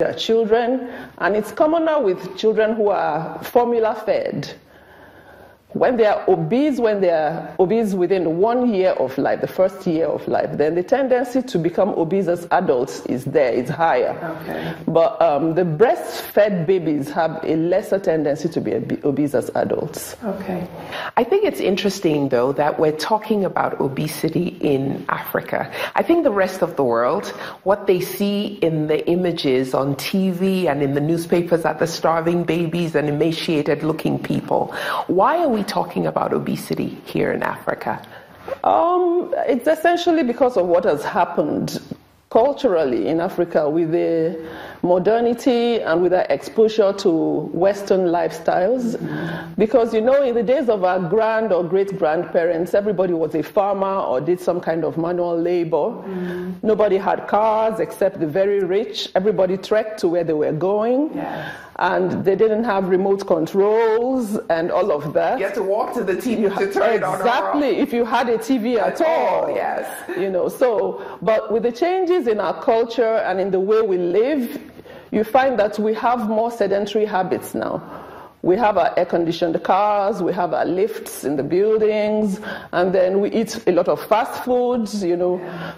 their children, and it's commoner with children who are formula fed. When they are obese within 1 year of life, the first year of life, then the tendency to become obese as adults is there, it's higher. Okay. But the breastfed babies have a lesser tendency to be obese as adults. Okay. I think it's interesting, though, that we're talking about obesity in Africa. I think the rest of the world, what they see in the images on TV and in the newspapers are the starving babies and emaciated-looking people. Why are we talking about obesity here in Africa? It's essentially because of what has happened culturally in Africa with the modernity and with our exposure to Western lifestyles. Because, in the days of our grand or great-grandparents, everybody was a farmer or did some kind of manual labor. Nobody had cars except the very rich. Everybody trekked to where they were going. Yes. And they didn't have remote controls and all of that. You have to walk to the TV to turn it on. Exactly, if you had a TV at all. Yes. But with the changes in our culture and in the way we live, you find that we have more sedentary habits now. We have our air-conditioned cars, we have our lifts in the buildings, and then we eat a lot of fast foods,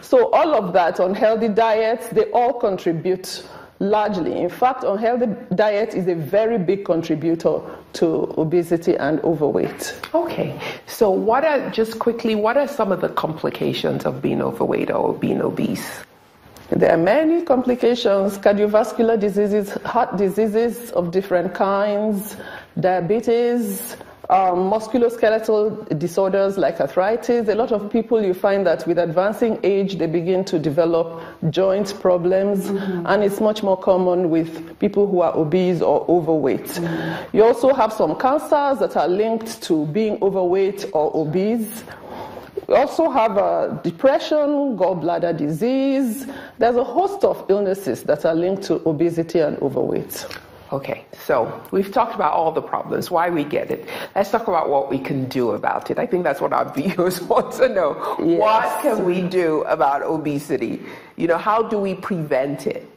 So all of that, unhealthy diets, they all contribute largely. In fact, unhealthy diet is a very big contributor to obesity and overweight. Okay, so what are some of the complications of being overweight or being obese? There are many complications: cardiovascular diseases, heart diseases of different kinds, diabetes, musculoskeletal disorders like arthritis. A lot of people, you find that with advancing age, they begin to develop joint problems, and it's much more common with people who are obese or overweight. You also have some cancers that are linked to being overweight or obese. We also have depression, gallbladder disease. There's a host of illnesses that are linked to obesity and overweight. Okay, so we've talked about all the problems, why we get it. Let's talk about what we can do about it. I think that's what our viewers want to know. Yes. What can we do about obesity? How do we prevent it?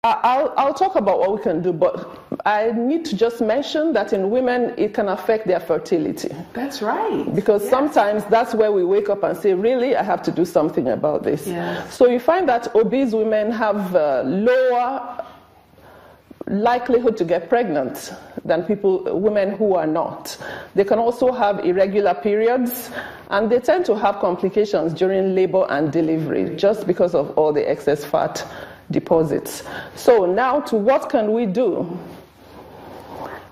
I'll talk about what we can do, but I need to just mention that in women, it can affect their fertility. That's right. Because sometimes that's where we wake up and say, really, I have to do something about this. Yes. So you find that obese women have lower likelihood to get pregnant than women who are not. They can also have irregular periods, and they tend to have complications during labor and delivery just because of all the excess fat deposits. So now, to what can we do?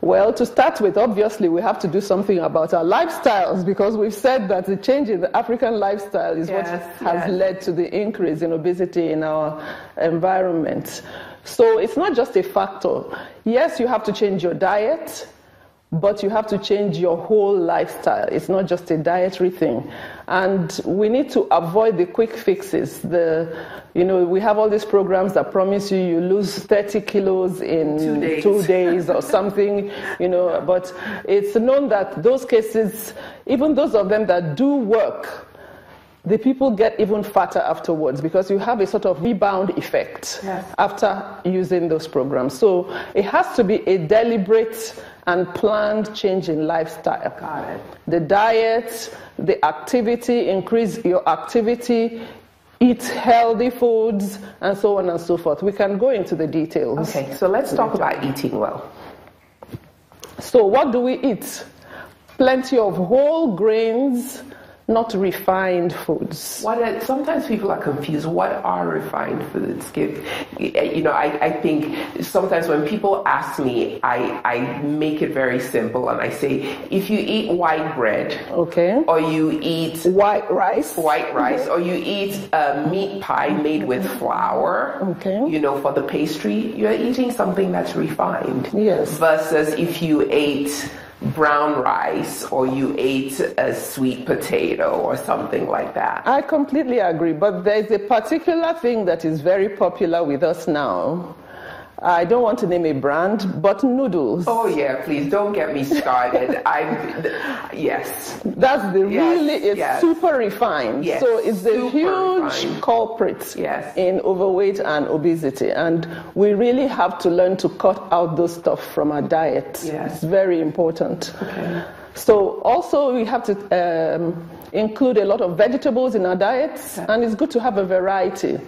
Well, to start with, obviously, we have to do something about our lifestyles, because we've said that the change in the African lifestyle is what has led to the increase in obesity in our environment. So it's not just a factor. Yes, you have to change your diet, but you have to change your whole lifestyle. It's not just a dietary thing. And we need to avoid the quick fixes. We have all these programs that promise you lose 30 kilos in 2 days or something, but it's known that those cases, even those of them that do work, the people get even fatter afterwards, because you have a sort of rebound effect after using those programs. So it has to be a deliberate and planned change in lifestyle. Got it. The diet, the activity, increase your activity, eat healthy foods, and so on and so forth. We can go into the details. Okay, so let's talk about eating well. So what do we eat? Plenty of whole grains, not refined foods. Sometimes people are confused. What are refined foods? I think sometimes when people ask me, I make it very simple, and I say, if you eat white bread, or you eat white rice, or you eat a meat pie made with flour, for the pastry, you're eating something that's refined. Yes. Versus if you ate brown rice or you ate a sweet potato or something like that. I completely agree, but there's a particular thing that is very popular with us now, I don't want to name a brand, but noodles. Oh yeah, please don't get me started. Yes. That's it's super refined. Yes. So it's a huge refined culprit in overweight and obesity. And we really have to learn to cut out those stuff from our diet. Yes. It's very important. Okay. So also we have to include a lot of vegetables in our diets, and it's good to have a variety.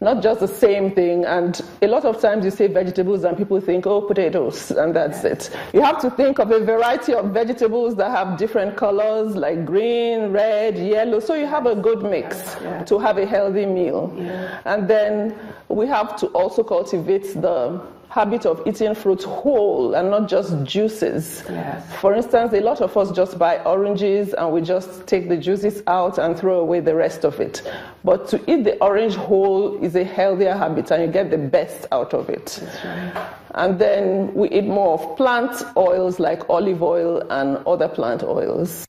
Not just the same thing, and a lot of times you say vegetables and people think, oh, potatoes, and that's it. You have to think of a variety of vegetables that have different colors, like green, red, yellow, so you have a good mix to have a healthy meal. And then we have to also cultivate the habit of eating fruit whole and not just juices. For instance, a lot of us just buy oranges and we just take the juices out and throw away the rest of it. But to eat the orange whole is a healthier habit and you get the best out of it. That's right. And then we eat more of plant oils like olive oil and other plant oils.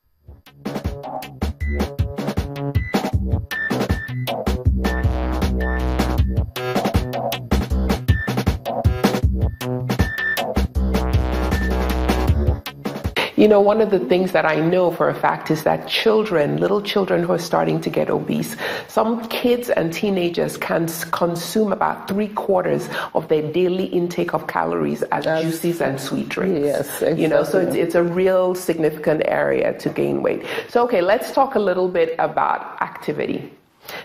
You know, one of the things that I know for a fact is that little children who are starting to get obese, some kids and teenagers can consume about 3/4 of their daily intake of calories as juices and sweet drinks. Yes, exactly. You know, so it's a real significant area to gain weight. So, okay, let's talk a little bit about activity.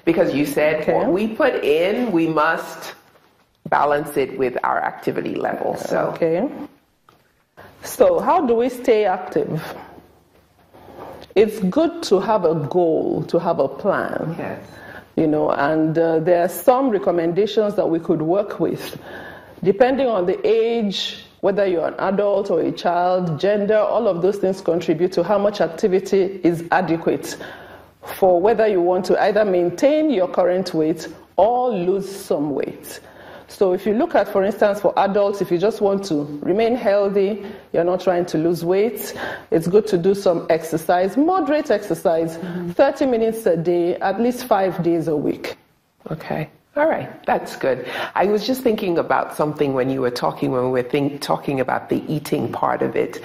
Because you said what we put in, we must balance it with our activity level. So. So how do we stay active? It's good to have a goal, to have a plan. Yes. You know, and there are some recommendations that we could work with. Depending on the age, whether you're an adult or a child, gender, all of those things contribute to how much activity is adequate for whether you want to either maintain your current weight or lose some weight. So if you look at, for instance, for adults, if you just want to remain healthy, you're not trying to lose weight, it's good to do some exercise, moderate exercise, 30 minutes a day, at least 5 days a week. Okay. All right. That's good. I was just thinking about something when you were talking, when we were talking about the eating part of it.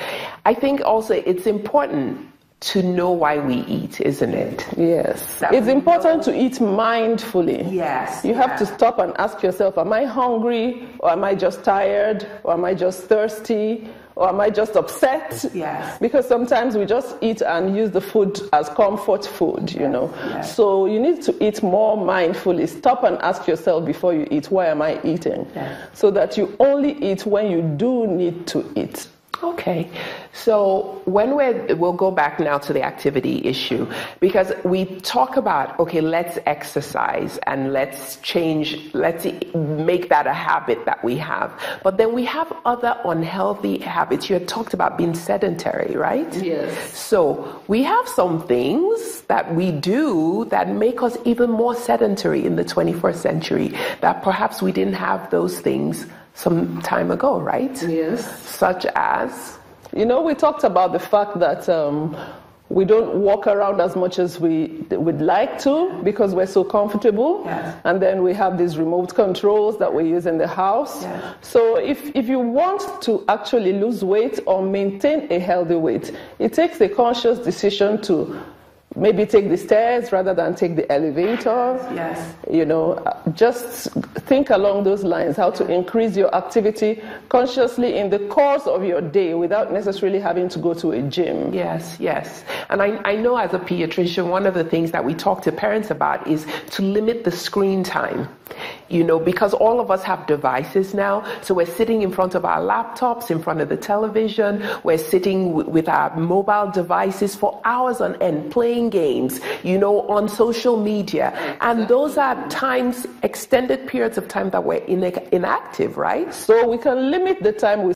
I think also it's important to know why we eat, isn't it? Yes. It's important to eat mindfully. Yes. You have to stop and ask yourself, am I hungry? Or am I just tired? Or am I just thirsty? Or am I just upset? Yes. Because sometimes we just eat and use the food as comfort food, you know. Yes. So you need to eat more mindfully. Stop and ask yourself before you eat, why am I eating? Yes. So that you only eat when you do need to eat. Okay, so we'll go back now to the activity issue, because we talk about, okay, let's exercise and let's make that a habit that we have. But then we have other unhealthy habits. You had talked about being sedentary, right? Yes. So we have some things that we do that make us even more sedentary in the 21st century, that perhaps we didn't have those things some time ago, right? Yes. Such as? You know, we talked about the fact that we don't walk around as much as we would like to because we're so comfortable. Yes. And then we have these remote controls that we use in the house. Yes. So if you want to actually lose weight or maintain a healthy weight, it takes a conscious decision to maybe take the stairs rather than take the elevator. Yes. You know, just think along those lines, how to increase your activity consciously in the course of your day without necessarily having to go to a gym. Yes, yes. And I know as a pediatrician, one of the things that we talk to parents about is to limit the screen time. You know, because all of us have devices now. So we're sitting in front of our laptops, in front of the television. We're sitting with our mobile devices for hours on end, playing games, you know, on social media. And those are times, extended periods of time that we're inactive, right? So we can limit the time we